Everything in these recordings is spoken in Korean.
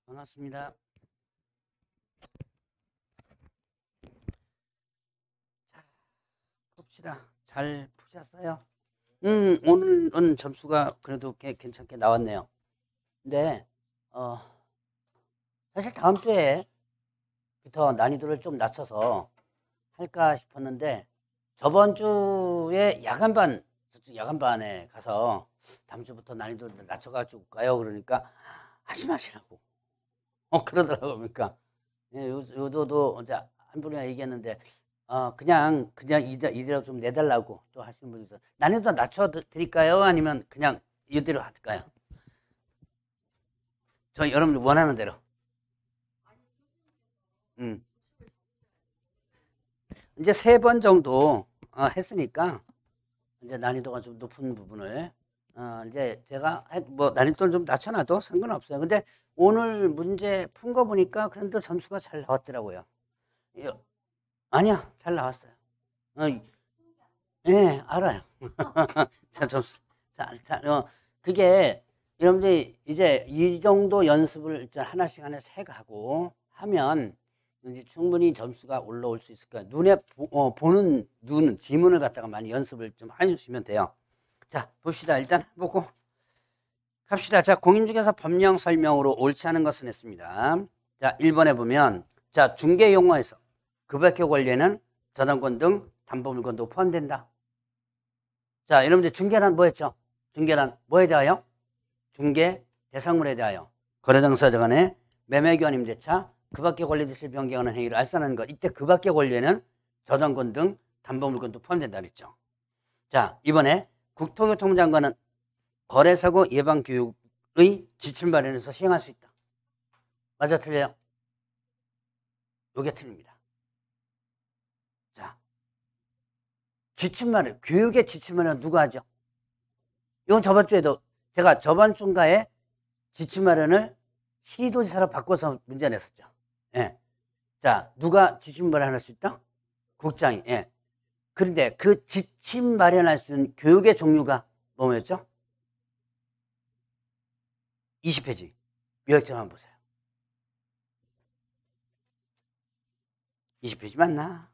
반갑습니다. 자, 봅시다. 잘 푸셨어요? 오늘은 점수가 그래도 괜찮게 나왔네요. 근데 사실 다음 주에부터 난이도를 좀 낮춰서 할까 싶었는데 저번 주에 야간반에 가서 다음 주부터 난이도를 낮춰가지고 가요. 그러니까 하지 마시라고. 그러더라고요. 그러니까 요도도 이제 한 분이랑 얘기했는데 그냥 이대로 좀 내달라고 또 하시는 분이 있어요. 난이도 낮춰 드릴까요? 아니면 그냥 이대로 할까요? 저 여러분들 원하는 대로. 이제 3번 정도 했으니까 이제 난이도가 좀 높은 부분을 이제 제가 뭐 난이도를 좀 낮춰놔도 상관없어요. 근데 오늘 문제 푼 거 보니까 그래도 점수가 잘 나왔더라고요. 아니야, 잘 나왔어요. 예, 알아요. 자, 점수. 그게 여러분들이 이제 이 정도 연습을 하나씩 해가고 하면 이제 충분히 점수가 올라올 수 있을 거예요. 눈에 보는 지문을 갖다가 많이 연습을 좀 해주시면 돼요. 자, 봅시다. 일단 보고 갑시다. 자, 공인중개사 법령 설명으로 옳지 않은 것은 했습니다. 자, 1번에 보면 자, 중개 용어에서 급여의 권리에는 저당권 등 담보물권도 포함된다. 자, 여러분들 중개란 뭐였죠? 중개란 뭐에 대하여? 중개 대상물에 대하여 거래 당사자 간의 매매 교환 임대차 그 밖의 권리 득실 변경하는 행위를 알선하는 것. 이때 그 밖의 권리에는 저당권 등 담보물권도 포함된다 그랬죠. 자, 이번에 국토교통부 장관은 거래사고 예방 교육의 지침 마련해서 시행할 수 있다. 맞아, 틀려요? 요게 틀립니다. 자, 지침 마련, 교육의 지침 마련 누가 하죠? 이건 저번 주에도 제가 저번 주인가에 지침 마련을 시도지사로 바꿔서 문제 냈었죠. 예. 자, 누가 지침 마련할 수 있다? 국장이. 예. 그런데 그 지침 마련할 수 있는 교육의 종류가 뭐였죠? 20페이지. 요약점 한번 보세요. 20페이지 맞나?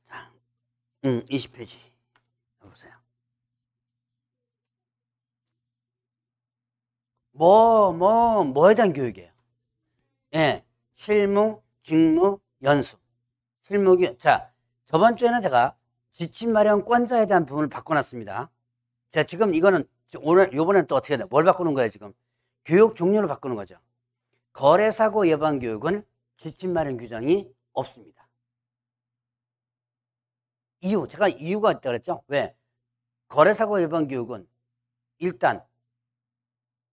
자, 20페이지. 보세요. 뭐에 대한 교육이에요? 예. 실무, 직무, 연수. 실무교육. 자, 저번 주에는 제가 지침 마련권자에 대한 부분을 바꿔놨습니다. 자, 지금 이거는 요번에는 또 어떻게 돼? 뭘 바꾸는 거예요, 지금? 교육 종류를 바꾸는 거죠. 거래사고 예방 교육은 지침 마련 규정이 없습니다. 제가 이유가 있다고 그랬죠? 왜? 거래사고 예방 교육은 일단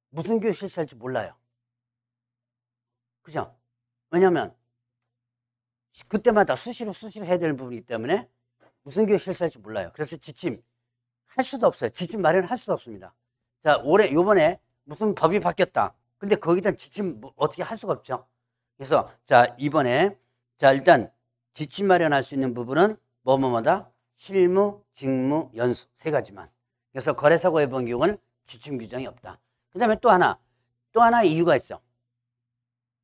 무슨 교육 실시할지 몰라요. 그죠? 왜냐면 그때마다 수시로 해야 될 부분이기 때문에 무슨 교육 실시할지 몰라요. 그래서 지침 할 수도 없어요. 지침 마련할 수도 없습니다. 자, 요번에 무슨 법이 바뀌었다. 근데 거기다 지침 어떻게 할 수가 없죠. 그래서 자, 이번에 자, 일단 지침 마련할 수 있는 부분은 뭐뭐뭐다? 실무, 직무, 연수 3가지만. 그래서 거래사고 예방 교육은 지침 규정이 없다. 그다음에 또 하나 이유가 있어.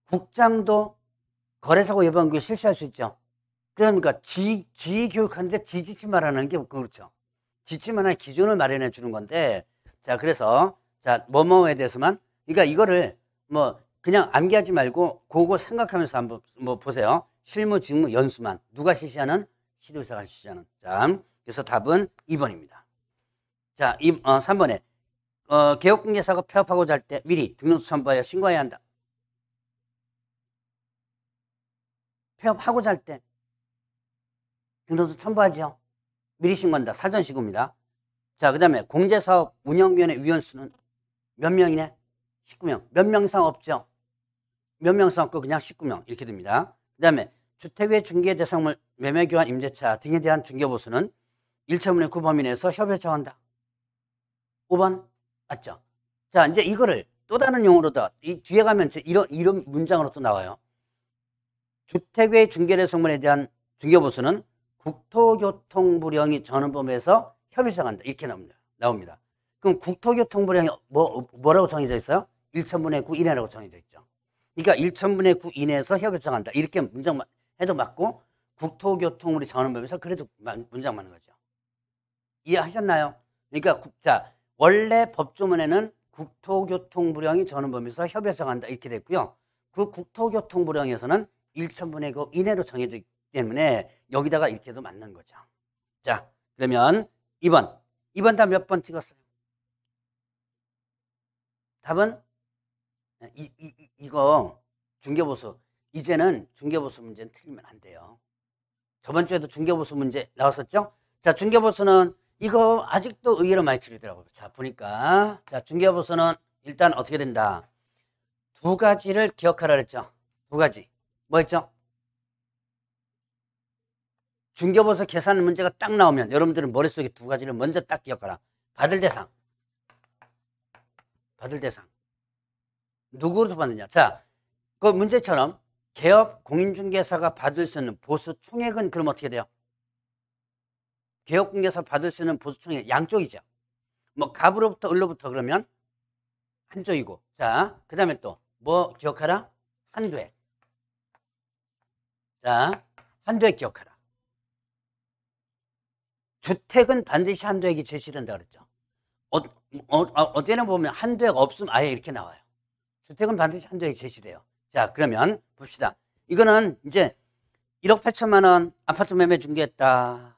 국장도 거래사고 예방 교육 실시할 수 있죠. 그러니까 지 교육하는데 지침 마련하는 게 그렇죠. 지침 하나의 기준을 마련해 주는 건데, 자, 그래서 자, 뭐뭐에 대해서만, 그러니까 이거를 뭐 그냥 암기하지 말고 그거 생각하면서 한번 뭐 보세요. 실무, 직무, 연수만 누가 실시하는? 시도지사가 실시하는. 자, 그래서 답은 2번입니다. 자, 3번에 개업공개사고 폐업하고자 할 때 미리 등록서 첨부하여 신고해야 한다. 폐업하고자 할 때 등록서 첨부하죠. 미리 신고한다. 사전 신고입니다. 자, 그 다음에 공제사업 운영위원회 위원수는 몇 명이네? 19명. 몇 명 이상 없죠? 몇 명 이상 없고 그냥 19명 이렇게 됩니다. 그 다음에 주택외 중개 대상물 매매교환 임대차 등에 대한 중개보수는 1차문의 그 범위 내에서 협의에 정한다. 5번 맞죠? 자, 이제 이거를 또 다른 용어로다. 이 뒤에 가면 이런 문장으로 또 나와요. 주택외 중개 대상물에 대한 중개보수는 국토교통부령이 정하는 범위에서 협의에 정한다. 이렇게 나옵니다. 그럼 국토교통부령이 뭐라고 정해져 있어요? 1,000분의 9 이내라고 정해져 있죠. 그러니까 1,000분의 9 이내에서 협의 정한다. 이렇게 문장 해도 맞고 국토교통부리 정하는 법에서 그래도 문장 맞는 거죠. 이해하셨나요? 그러니까 자, 원래 법조문에는 국토교통부령이 정하는 법에서 협의 정한다 이렇게 됐고요. 그 국토교통부령에서는 1,000분의 9 이내로 정해져 있기 때문에 여기다가 이렇게 해도 맞는 거죠. 자, 그러면 2번 답 몇 번 찍었어요? 답은 이거 중개보수. 이제는 중개보수 문제는 틀리면 안 돼요. 저번 주에도 중개보수 문제 나왔었죠? 자, 중개보수는 이거 아직도 의외로 많이 틀리더라고요. 자, 보니까. 자, 중개보수는 일단 어떻게 된다? 두 가지를 기억하라 그랬죠? 두 가지. 뭐 했죠? 중개보수 계산 문제가 딱 나오면 여러분들은 머릿속에 두 가지를 먼저 딱 기억하라. 받을 대상. 받을 대상. 누구로부터 받느냐? 자, 그 문제처럼 개업 공인중개사가 받을 수 있는 보수 총액은 그럼 어떻게 돼요? 개업공개사 받을 수 있는 보수 총액 양쪽이죠. 뭐 갑으로부터 을로부터 그러면 한쪽이고. 자, 그 다음에 또 뭐 기억하라? 한도액. 자, 한도액 기억하라. 주택은 반드시 한도액이 제시된다 그랬죠. 어디에나 보면 한도액 없으면 아예 이렇게 나와요. 주택은 반드시 한도액이 제시돼요. 자, 그러면 봅시다. 이거는 이제 1억 8천만 원 아파트 매매 중개했다.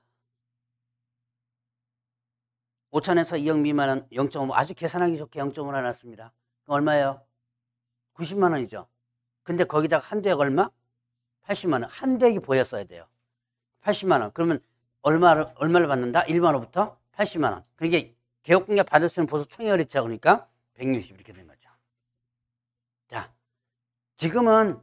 5천에서 2억 미만은 0.5, 아주 계산하기 좋게 0.5 나눴습니다. 그럼 얼마예요? 90만 원이죠. 근데 거기다가 한도액 얼마? 80만 원. 한도액이 보였어야 돼요. 80만 원. 그러면 얼마를 받는다? 1만 원부터 80만 원. 그러니까 개업공개 받을 수 있는 보수 총액을 했죠. 그러니까 160 이렇게 된 거죠. 자, 지금은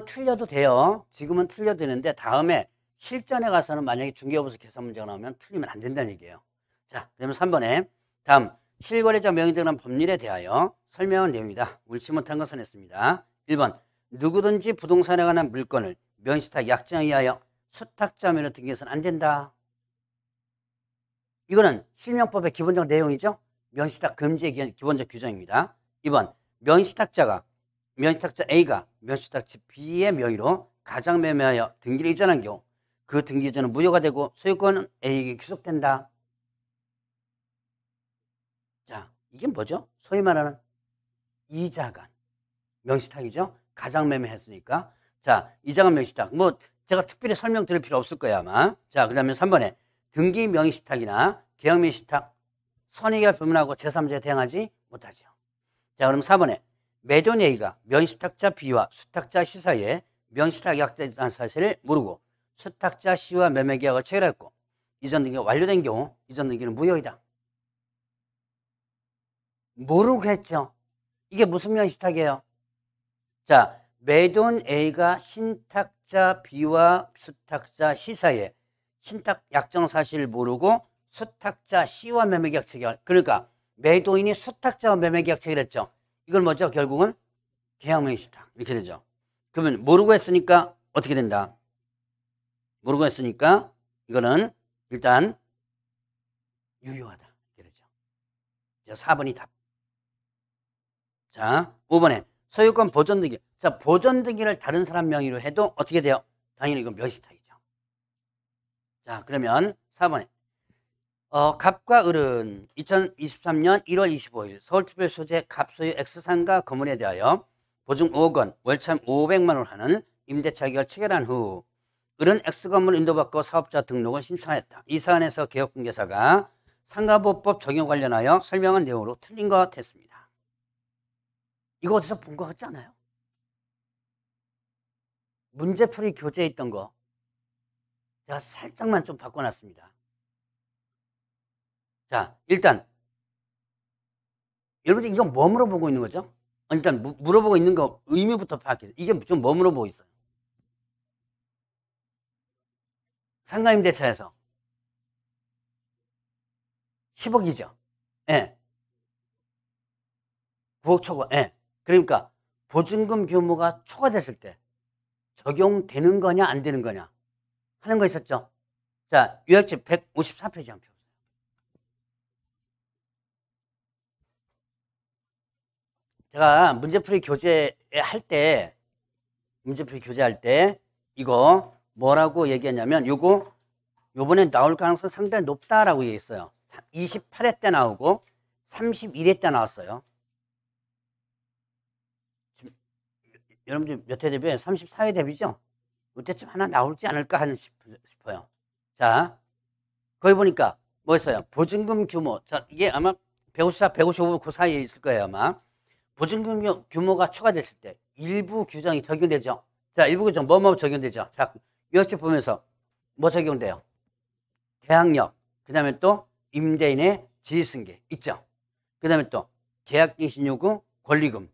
틀려도 돼요. 지금은 틀려도 되는데 다음에 실전에 가서는 만약에 중개보수 계산 문제가 나오면 틀리면 안 된다는 얘기예요. 자, 그러면 3번에 다음 실거래자 명의 등한 법률에 대하여 설명한 내용이다. 옳지 못한 것은 했습니다. 1번 누구든지 부동산에 관한 물건을 명시탁 약정에 의하여 수탁자면으로 등기해서는 안 된다. 이거는 실명법의 기본적 내용이죠. 명시탁 금지의 기본적 규정입니다. 2번 명시탁자 A가 명시탁자 B의 명의로 가장 매매하여 등기를 이전한 경우 그 등기 이전은 무효가 되고 소유권은 A에게 귀속된다. 자, 이게 뭐죠? 소위 말하는 이자간 명시탁이죠. 가장 매매했으니까. 자, 이자간 명시탁. 뭐 제가 특별히 설명드릴 필요 없을 거예요 아마. 자, 그 다음에 3번에 등기 명시탁이나 계약 명시탁 선의가 불문하고 제3자에 대항하지 못하죠. 자, 그럼 4번에 매도인 A가 명시탁자 B와 수탁자 C 사이에 명시탁 약정이라는 사실을 모르고 수탁자 C와 매매계약을 체결했고 이전 등기가 완료된 경우 이전 등기는 무효이다. 모르고 했죠. 이게 무슨 명시탁이에요? 자, 매도인 A가 신탁자 B와 수탁자 C 사이에 신탁 약정 사실을 모르고 수탁자 C와 매매계약 체결. 그러니까 매도인이 수탁자와 매매계약 체결했죠. 이건 뭐죠? 결국은 계약명시탁 이렇게 되죠. 그러면 모르고 했으니까 어떻게 된다? 모르고 했으니까 이거는 일단 유효하다 이렇게 되죠. 4번이 답. 자, 5번에 소유권 보존 등기. 자, 보존 등기를 다른 사람 명의로 해도 어떻게 돼요? 당연히 이건 명시탁이죠. 자, 그러면 4번에 갑과 을은 2023년 1월 25일 서울특별시 소재 갑소유 X상가 건물에 대하여 보증 5억 원, 월참 500만 원 하는 임대차 계약을 체결한 후 을은 X건물 인도받고 사업자 등록을 신청했다. 이 사안에서 개업공개사가 상가보호법 적용 관련하여 설명한 내용으로 틀린 것 같았습니다. 이거 어디서 본 것 같지 않아요? 문제풀이 교재에 있던 거 제가 살짝만 좀 바꿔놨습니다. 자, 일단 여러분들 이거 뭐 물어보고 있는 거죠? 일단 물어보고 있는 거 의미부터 파악해요. 이게 좀 뭐 물어보고 있어요? 상가임대차에서 10억이죠. 예. 9억 초과. 예. 그러니까 보증금 규모가 초과됐을 때 적용되는 거냐 안 되는 거냐 하는 거 있었죠. 자, 요약집 154페이지 한 표. 제가 문제풀이 교재할 때 이거 뭐라고 얘기했냐면 요번에 나올 가능성이 상당히 높다라고 얘기했어요. 28회 때 나오고 31회 때 나왔어요. 지금 여러분들 몇 회 대비예요? 34회 대비죠? 이때쯤 하나 나올지 않을까 싶어요. 자, 거기 보니까 뭐였어요? 보증금 규모. 자, 이게 아마 154, 155 그 사이에 있을 거예요, 아마. 보증금 규모가 초과됐을 때 일부 규정이 적용되죠. 자, 일부 규정 뭐뭐 적용되죠. 자, 이렇게 보면서 뭐 적용돼요? 대항력, 그 다음에 또 임대인의 지휘승계 있죠. 그 다음에 또 계약갱신 요구, 권리금,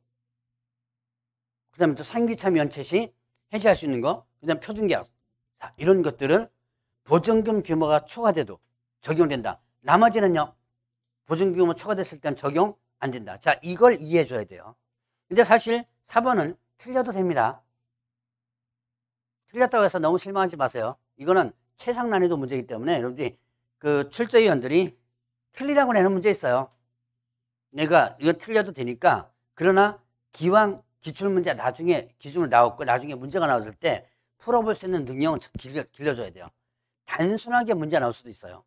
그 다음에 또 상기참 연체 시 해지할 수 있는 거, 그 다음에 표준계약. 자, 이런 것들은 보증금 규모가 초과돼도 적용된다. 나머지는요, 보증금 규모 초과됐을 땐 적용 안 된다. 자, 이걸 이해해 줘야 돼요. 근데 사실 4번은 틀려도 됩니다. 틀렸다고 해서 너무 실망하지 마세요. 이거는 최상 난이도 문제이기 때문에 여러분들이 그 출제위원들이 틀리라고 내는 문제 있어요. 내가 이거 틀려도 되니까, 그러나 기왕 기출문제 나중에 기준으로 나왔고 나중에 문제가 나왔을 때 풀어볼 수 있는 능력은 길러줘야 돼요. 단순하게 문제 나올 수도 있어요.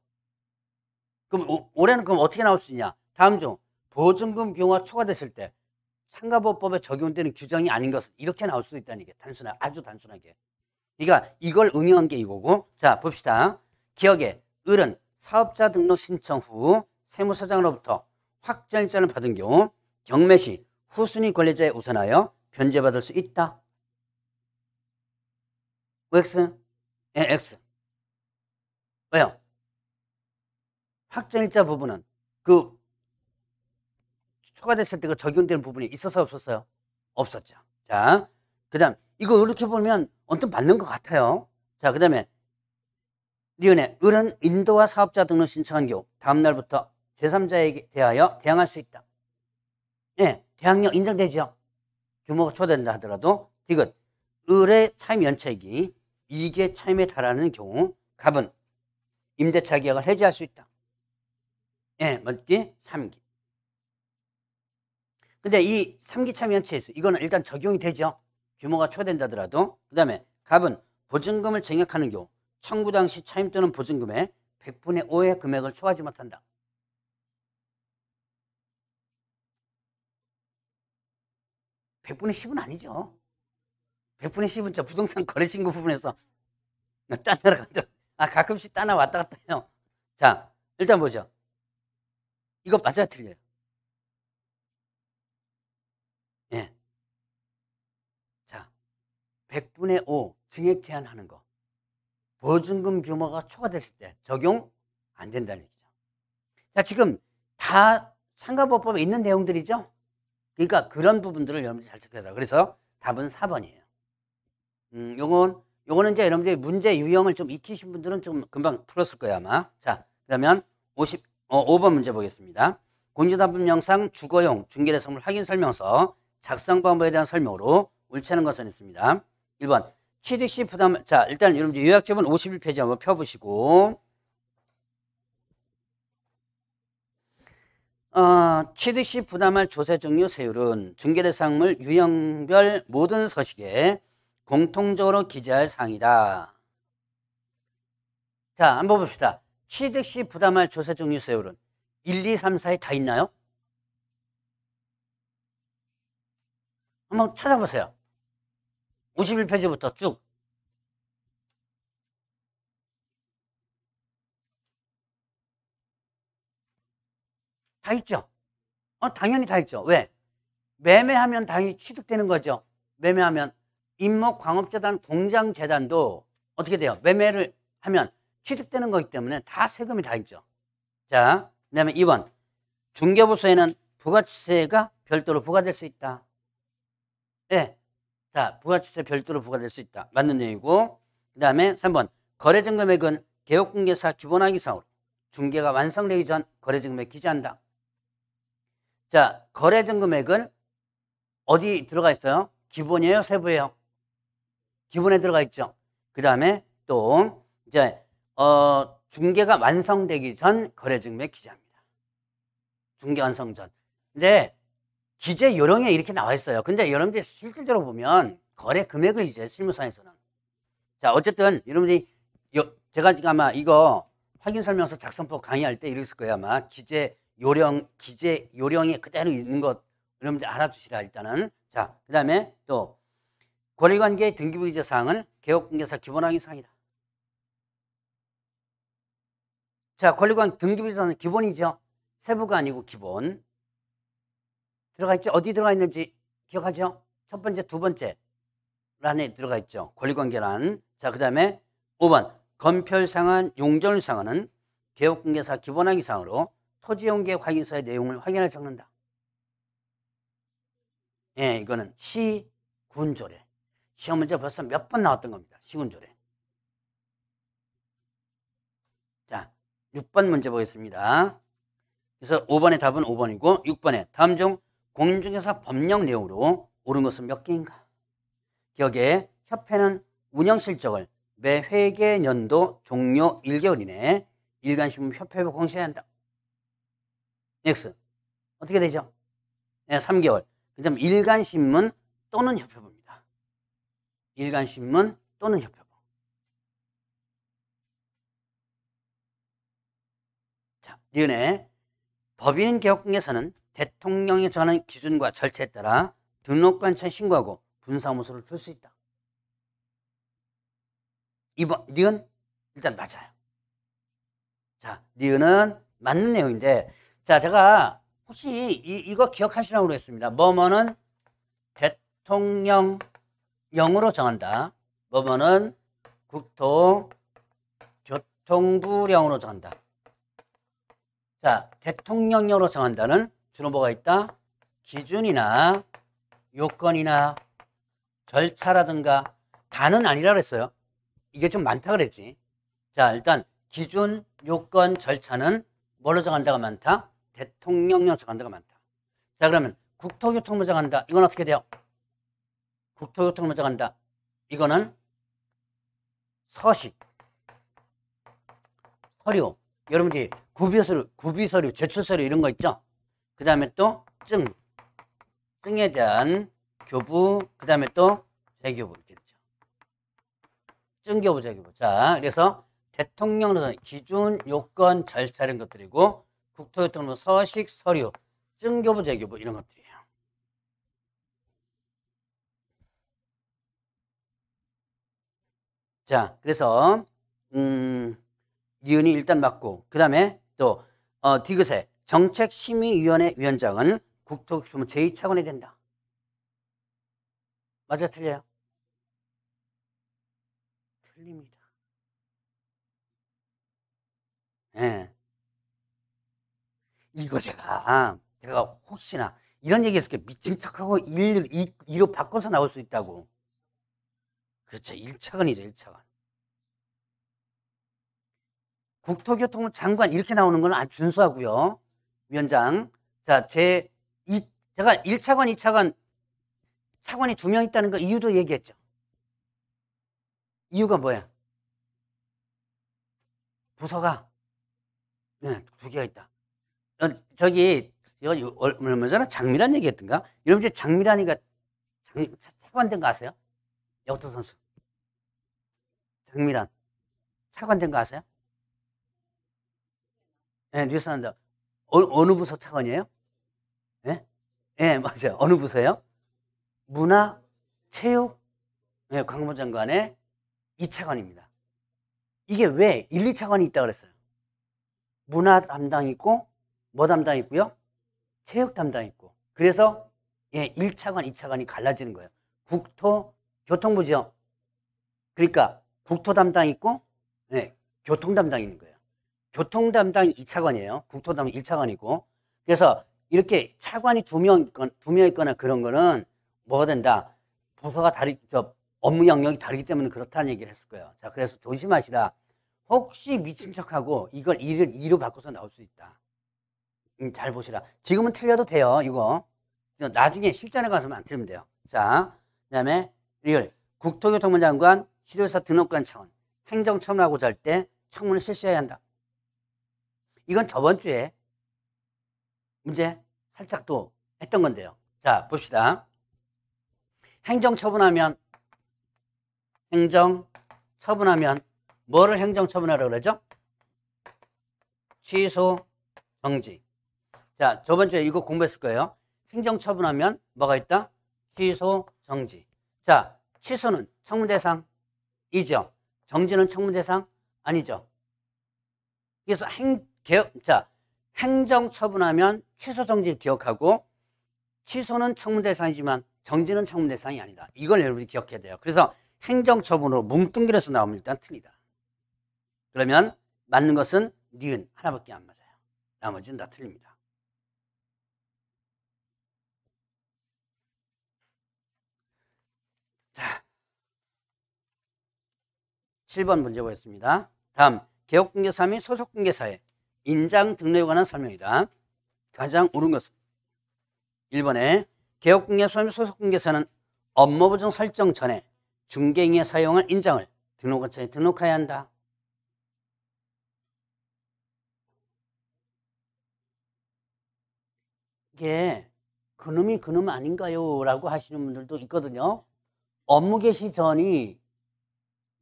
그럼 올해는 그럼 어떻게 나올 수 있냐? 다음 중 보증금 규모가 초과됐을 때 상가보호법에 적용되는 규정이 아닌 것은 이렇게 나올 수도 있다는 게 아주 단순하게. 그러니까 이걸 응용한 게 이거고. 자, 봅시다. 기억에 을은 사업자 등록 신청 후 세무서장으로부터 확정일자를 받은 경우 경매 시 후순위 권리자에 우선하여 변제받을 수 있다. X? 예, X. 왜요? 확정일자 부분은 그 초과됐을 때 그 적용되는 부분이 있어서 없었어요? 없었죠. 자, 그 다음 이거 이렇게 보면 언뜻 맞는 것 같아요. 자, 그 다음에 니은에 을은 인도와 사업자 등록 신청한 경우 다음 날부터 제3자에게 대하여 대항할 수 있다. 예, 대항력 인정되죠. 규모가 초과된다 하더라도. 디귿 을의 차임 연체액이 2개 차임에 달하는 경우 갑은 임대차 계약을 해지할 수 있다. 예, 맞기 3기. 근데 이 3기 차임 연체에서 이거는 일단 적용이 되죠. 규모가 초과된다 하더라도. 그 다음에 갑은 보증금을 증액하는 경우 청구 당시 차임 또는 보증금의 100분의 5의 금액을 초과하지 못한다. (100분의 10은) 아니죠. 100분의 10은 저 부동산 거래신고 부분에서 딴 나라 가죠. 가끔씩 따나 왔다 갔다 해요. 자, 일단 보죠. 이거 맞아요, 틀려요? 예. 자, 100분의 5 증액 제한하는 거. 보증금 규모가 초과됐을 때 적용 안 된다는 얘기죠. 자, 지금 다 상가보호법에 있는 내용들이죠. 그러니까 그런 부분들을 여러분들이 잘 체크해서. 그래서 답은 4번이에요. 요거는 이제 여러분들이 문제 유형을 좀 익히신 분들은 좀 금방 풀었을 거예요, 아마. 자, 그러면 5번 문제 보겠습니다. 공인중개사법령상 주거용 중개대 선물 확인 설명서 작성 방법에 대한 설명으로 옳지 않은 것은 있습니다. 1번 취득시 부담. 자, 일단 여러분들 요약집은 51페이지 한번 펴보시고, 취득시 부담할 조세 종류 세율은 중개대상물 유형별 모든 서식에 공통적으로 기재할 사항이다. 자, 한번 봅시다. 취득시 부담할 조세 종류 세율은 1, 2, 3, 4에 다 있나요? 한번 찾아보세요. 51페이지부터 쭉. 다 있죠? 당연히 다 있죠. 왜? 매매하면 당연히 취득되는 거죠. 매매하면 임목 광업재단 공장재단도 어떻게 돼요? 매매를 하면 취득되는 거기 때문에 다 세금이 다 있죠. 자, 그 다음에 2번 중개보수에는 부가치세가 별도로 부과될 수 있다. 네. 자, 부가치세 별도로 부과될 수 있다. 맞는 내용이고, 그 다음에 3번 거래증금액은 개업공개사 기본항의사항으로 중개가 완성되기 전 거래증금액 기재한다. 자, 거래증금액은 어디 들어가 있어요? 기본이에요, 세부예요? 기본에 들어가 있죠. 그 다음에 또 이제 중개가 완성되기 전 거래증금액 기재합니다. 중개 완성 전. 근데 기재 요령에 이렇게 나와 있어요. 근데 여러분들이 실질적으로 보면 거래 금액을 이제 실무상에서는. 자, 어쨌든 여러분들이 제가 지금 아마 이거 확인 설명서 작성법 강의할 때 이랬을 거예요. 아마 기재 요령에 그대로 있는 것 여러분들 알아두시라 일단은. 자, 그 다음에 또 권리관계의 등기부기재 사항은 개업공개사 기본항의 사항이다. 자, 권리관 등기부기재 사항은 기본이죠. 세부가 아니고 기본. 들어가 있죠? 어디 들어가 있는지 기억하죠? 첫 번째, 두 번째 란에 들어가 있죠. 권리관계란. 자, 그 다음에 5번 건별상한 용적률상한은 개업공개사 기본항의 사항으로 토지용계 확인서의 내용을 확인해 적는다. 예, 이거는 시군조례. 시험 문제 벌써 몇 번 나왔던 겁니다. 시군조례. 자, 6번 문제 보겠습니다. 그래서 5번의 답은 5번이고 6번에 다음 중 공인중개사 법령 내용으로 옳은 것은 몇 개인가? 기억에 협회는 운영실적을 매 회계 연도 종료 1개월 이내에 일간신문 협회에 공시해야 한다. X. 어떻게 되죠? 네, 3개월. 그 다음 일간신문 또는 협회부입니다. 일간신문 또는 협회부. 자, 니은에 법인 개업공개서는 대통령이 정하는 기준과 절차에 따라 등록관청에 신고하고 분사무소를 둘 수 있다. 2번, 니은 일단 맞아요. 자, 니은은 맞는 내용인데, 자, 제가 혹시 이거 기억하시라고 그랬습니다. 뭐뭐는 대통령령으로 정한다. 뭐뭐는 국토교통부령으로 정한다. 자, 대통령령으로 정한다는 주로 뭐가 있다? 기준이나 요건이나 절차라든가 다는 아니라 그랬어요. 이게 좀 많다 그랬지. 자, 일단 기준, 요건, 절차는 뭘로 정한다가 많다? 대통령령 정한다가 많다. 자, 그러면 국토교통부 정한다. 이건 어떻게 돼요? 국토교통부 정한다. 이거는 서식, 서류. 여러분들이 구비서류, 제출서류 이런 거 있죠? 그 다음에 또 증에 대한 교부, 그 다음에 또 재교부 이렇게 되죠. 증교부, 재교부. 자, 그래서 대통령으로서는 기준, 요건, 절차 이런 것들이고 국토교통부 서식, 서류, 증교부, 재교부 이런 것들이에요. 자, 그래서 니은이 일단 맞고 그 다음에 또 디귿에 정책심의위원회 위원장은 국토교통부 제2차관이 된다. 맞아, 틀려요? 틀립니다. 예. 이거 제가 혹시나 이런 얘기 했을 때 미친 척하고 2로 바꿔서 나올 수 있다고. 그렇죠. 1차관이죠, 1차관. 국토교통부 장관 이렇게 나오는 건 아주 준수하고요. 위원장. 자, 제가 1차관, 2차관, 차관이 2명 있다는 거 이유도 얘기했죠. 이유가 뭐야? 부서가 네, 2개가 있다. 저기 이거 얼마 전에 장미란 얘기했던가? 여러분 장미란이가 차관된 거 아세요? 역도 선수. 장미란 차관된 거 아세요? 네, 뉴스 한다. 어느 부서 차관이에요? 네? 네, 맞아요. 어느 부서예요? 문화, 체육, 네, 관광부 장관의 2차관입니다. 이게 왜 1, 2차관이 있다고 그랬어요? 문화 담당 있고 뭐 담당 있고요? 체육 담당 있고. 그래서 예, 1차관, 2차관이 갈라지는 거예요. 국토교통부죠. 그러니까 국토 담당 있고 예, 교통 담당 있는 거예요. 교통 담당이 2차관이에요. 국토 담당 1차관이고. 그래서 이렇게 차관이 2명 있거나 그런 거는 뭐가 된다? 부서가 업무 영역이 다르기 때문에 그렇다는 얘기를 했을 거예요. 자, 그래서 조심하시라. 혹시 미친 척하고 이걸 2로 바꿔서 나올 수 있다. 잘 보시라. 지금은 틀려도 돼요, 이거. 나중에 실전에 가서만 안 틀리면 돼요. 자, 그 다음에 이걸 국토교통부 장관, 시도지사 등록관 차원, 행정처분하고자 할 때 청문을 실시해야 한다. 이건 저번 주에 문제 살짝 또 했던 건데요. 자, 봅시다. 행정처분하면 뭐를 행정처분하라고 그러죠? 취소, 정지. 자, 저번주에 이거 공부했을 거예요. 행정처분하면 뭐가 있다? 취소, 정지. 자, 취소는 청문대상이죠. 정지는 청문대상 아니죠. 그래서 행정처분하면 취소, 정지 기억하고 취소는 청문대상이지만 정지는 청문대상이 아니다. 이걸 여러분이 기억해야 돼요. 그래서 행정처분으로 뭉뚱그려서 나오면 일단 틀리다. 그러면 맞는 것은 니은 하나밖에 안 맞아요. 나머지는 다 틀립니다. 자, 7번 문제 보겠습니다. 다음, 개업공개사 및 소속공개사의 인장 등록에 관한 설명이다. 가장 옳은 것은 1번에 개업공개사 및 소속공개사는 업무보증 설정 전에 중개인에 사용할 인장을 등록원장에 등록해야 한다. 이게 그놈이 그놈 아닌가요? 라고 하시는 분들도 있거든요. 업무 개시 전이,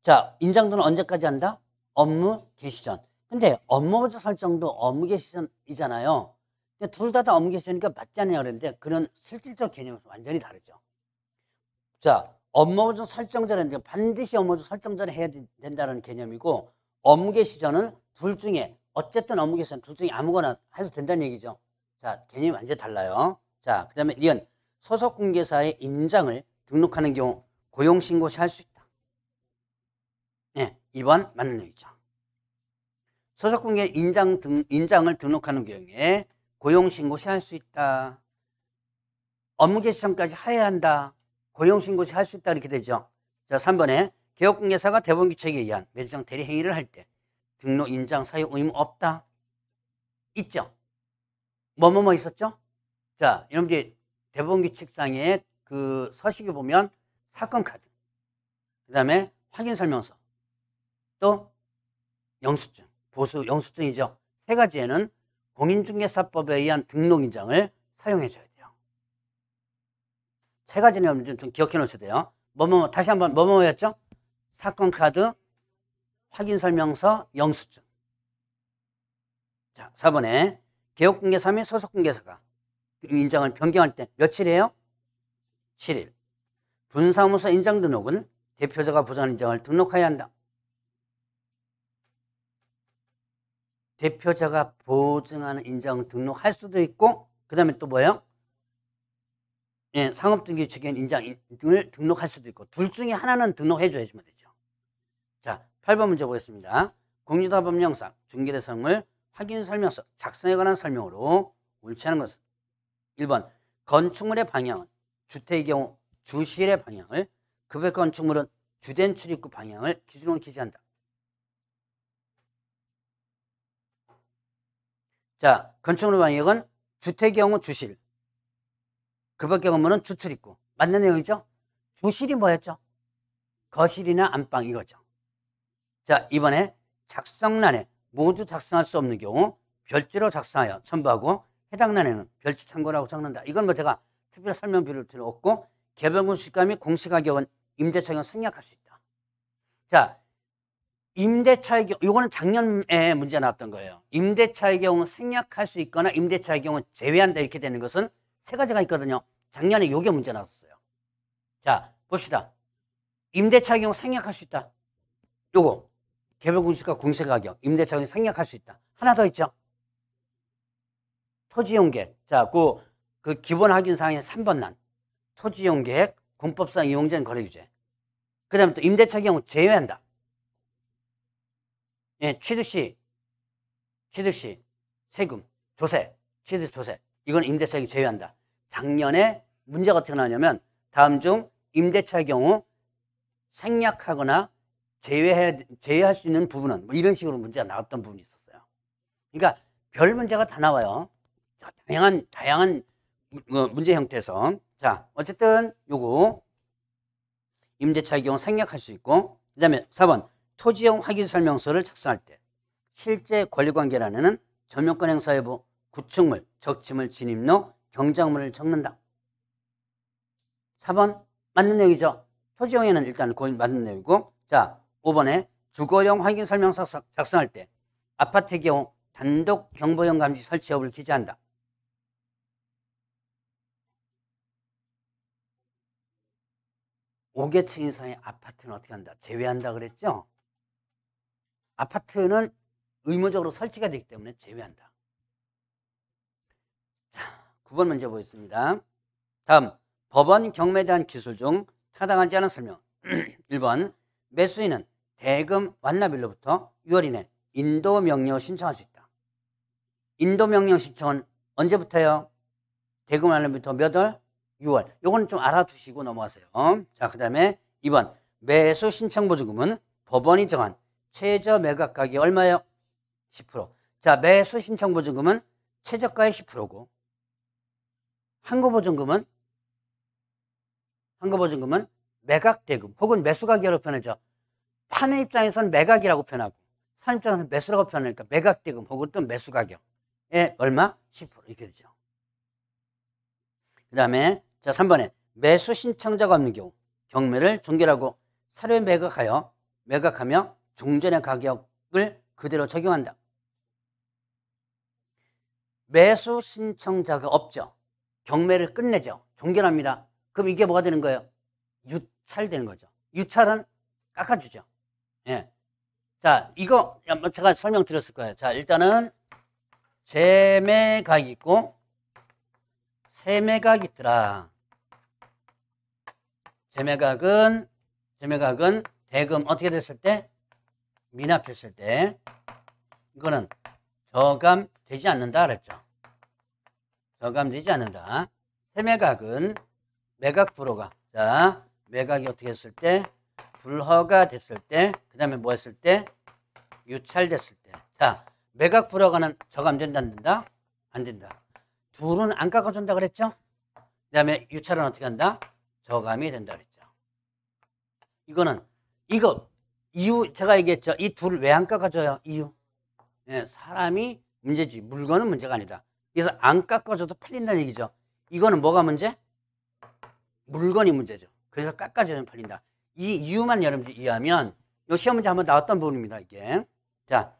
자, 인장도는 언제까지 한다? 업무 개시 전. 근데 업무보증 설정도 업무 개시 전이잖아요. 둘 다 업무 개시 전이니까 맞지 않느냐 그랬는데 그런 실질적 개념은 완전히 다르죠. 자, 업무보증 설정 전에 반드시 업무보증 설정 전에 해야 된다는 개념이고, 업무 개시 전은 둘 중에 어쨌든 업무 개시 전 둘 중에 아무거나 해도 된다는 얘기죠. 자, 개념이 완전히 달라요. 자, 그 다음에 니은 소속공개사의 인장을 등록하는 경우 고용신고 시 할 수 있다. 네, 2번 맞는 얘기죠. 소속공개 인장을 등록하는 경우에 고용신고 시 할 수 있다. 업무 개시 전까지 해야 한다. 고용신고 시 할 수 있다. 이렇게 되죠. 자, 3번에 개업공개사가 대법원규칙에 의한 매장 대리행위를 할 때 등록 인장 사용 의무 없다. 있죠. 뭐뭐뭐 있었죠? 자, 여러분들 대법원규칙상의 그 서식에 보면 사건 카드, 그 다음에 확인설명서, 또 영수증, 보수 영수증이죠. 세 가지에는 공인중개사법에 의한 등록인장을 사용해 줘야 돼요. 세 가지는 여러분들 좀 기억해 놓으셔야 돼요. 뭐뭐, 다시 한번 뭐뭐였죠? 사건 카드, 확인설명서, 영수증. 자, 4번에 개업공개사 및 소속공개사가 인장을 변경할 때 며칠이에요? 7일. 분사무소 인장 등록은 대표자가 보장한 인장을 등록해야 한다. 대표자가 보증하는 인장 등록할 수도 있고, 그 다음에 또 뭐예요? 예, 상업등기규칙엔 인장을 등록할 수도 있고, 둘 중에 하나는 등록해 줘야지만 되죠. 자, 8번 문제 보겠습니다. 공유다법령상 중개대상물 확인설명서 작성에 관한 설명으로 옳지 않은 것은 1번 건축물의 방향은 주택의 경우 주실의 방향을, 급의 건축물은 주된 출입구 방향을 기준으로 기재한다. 자, 건축물의 방향은 주택의 경우 주실, 급의 경우는 주출입구. 맞는 내용이죠? 주실이 뭐였죠? 거실이나 안방 이거죠. 자, 이번에 작성란에 모두 작성할 수 없는 경우 별지로 작성하여 첨부하고 해당 란에는 별지 참고라고 적는다. 이건 뭐 제가 특별 설명비를 필요 없고, 개별공시가 및 공시가격은 임대차의 경우 생략할 수 있다. 자, 임대차의 경우, 이거는 작년에 문제 나왔던 거예요. 임대차의 경우 생략할 수 있거나 임대차의 경우 제외한다 이렇게 되는 것은 세 가지가 있거든요. 작년에 요게 문제 나왔어요. 자, 봅시다. 임대차의 경우 생략할 수 있다. 요거 개별공시가 공시가격, 임대차의 경우 생략할 수 있다. 하나 더 있죠. 토지이용계획. 자, 그 기본 확인사항의 3번 란. 토지이용계획, 공법상 이용된 거래규제. 그 다음에 또 임대차 경우 제외한다. 예, 취득시, 세금, 조세, 취득 조세. 이건 임대차 경우 제외한다. 작년에 문제가 어떻게 나왔냐면 다음 중 임대차의 경우 생략하거나 제외할 수 있는 부분은 뭐 이런 식으로 문제가 나왔던 부분이 있었어요. 그러니까 별 문제가 다 나와요. 다양한 문제 형태에서. 자, 어쨌든 요거 임대차의 경우 생략할 수 있고, 그 다음에 4번 토지용 확인설명서를 작성할 때 실제 권리관계란에는 전용권 행사 여부, 구축물, 적치물, 진입로, 경작물을 적는다. 4번 맞는 내용이죠. 토지용에는 일단 그건 맞는 내용이고, 자 5번에 주거용 확인 설명서 작성할 때 아파트의 경우 단독 경보용 감지 설치 여부를 기재한다. 오 개층 이상의 아파트는 어떻게 한다? 제외한다 그랬죠? 아파트는 의무적으로 설치가 되기 때문에 제외한다. 자, 9번 문제 보겠습니다. 다음, 법원 경매에 대한 기술 중 타당하지 않은 설명. 1번, 매수인은 대금 완납일로부터 6월 이내 인도 명령을 신청할 수 있다. 인도 명령 신청은 언제부터요? 대금 완납일부터 몇 월? 6월. 요거는 좀 알아두시고 넘어가세요. 자, 그 다음에 2번, 매수 신청 보증금은 법원이 정한 최저 매각 가격이 얼마예요? 10%. 자, 매수 신청 보증금은 최저가의 10%고, 항고보증금은 매각 대금 혹은 매수 가격으로 표현하죠. 파는 입장에서는 매각이라고 표현하고, 사는 입장에서는 매수라고 표현하니까 매각 대금 혹은 또 매수 가격에 얼마? 10% 이렇게 되죠. 그 다음에 자 3번에 매수 신청자가 없는 경우 경매를 종결하고 사료에 매각하며 종전의 가격을 그대로 적용한다. 매수 신청자가 없죠. 경매를 끝내죠. 종결합니다. 그럼 이게 뭐가 되는 거예요? 유찰되는 거죠. 유찰은 깎아주죠. 예. 자, 이거 제가 설명드렸을 거예요. 자, 일단은 재매각이 있고 세매각이 있더라. 재매각은 대금 어떻게 됐을 때? 미납했을 때. 이거는 저감되지 않는다 그랬죠. 저감되지 않는다. 세매각은 매각 불허가. 자, 매각이 어떻게 했을 때? 불허가 됐을 때. 그 다음에 뭐 했을 때? 유찰됐을 때. 자, 매각 불허가는 저감된다 안 된다? 안 된다. 둘은 안 깎아준다 그랬죠? 그 다음에 유찰은 어떻게 한다? 저감이 된다 그랬죠. 이유 제가 얘기했죠. 이 둘을 왜 안 깎아줘요? 이유. 예, 사람이 문제지 물건은 문제가 아니다. 그래서 안 깎아줘도 팔린다는 얘기죠. 이거는 뭐가 문제? 물건이 문제죠. 그래서 깎아주면 팔린다. 이 이유만 여러분들이 이해하면 이 시험 문제 한번 나왔던 부분입니다. 이게. 자,